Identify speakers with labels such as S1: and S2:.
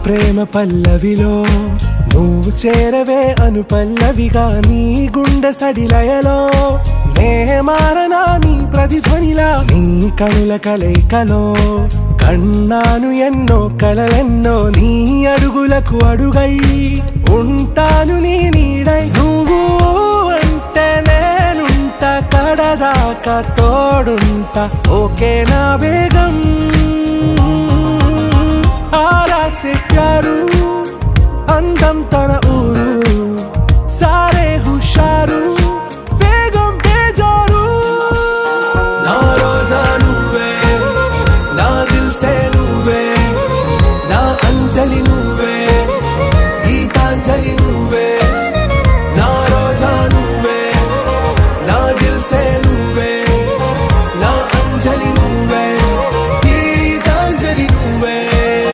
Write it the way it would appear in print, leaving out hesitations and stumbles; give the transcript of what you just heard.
S1: ప్రేమ పల్లవిలో నువ్వు చేరవే అనుపల్లవిగా నీ గుండె సడిలయలో నే మారనా నీ ప్రతిధ్వనిలా నీ కనుల కలయికలో కన్నాను ఎన్నో కలలెన్నో నీ అడుగులకు అడుగై ఉంటాను నీ నీడై నువ్వు అంటే నేనుంట కడదాకా తోడుంట ఓకే నా బేగం ఆరా से प्यारू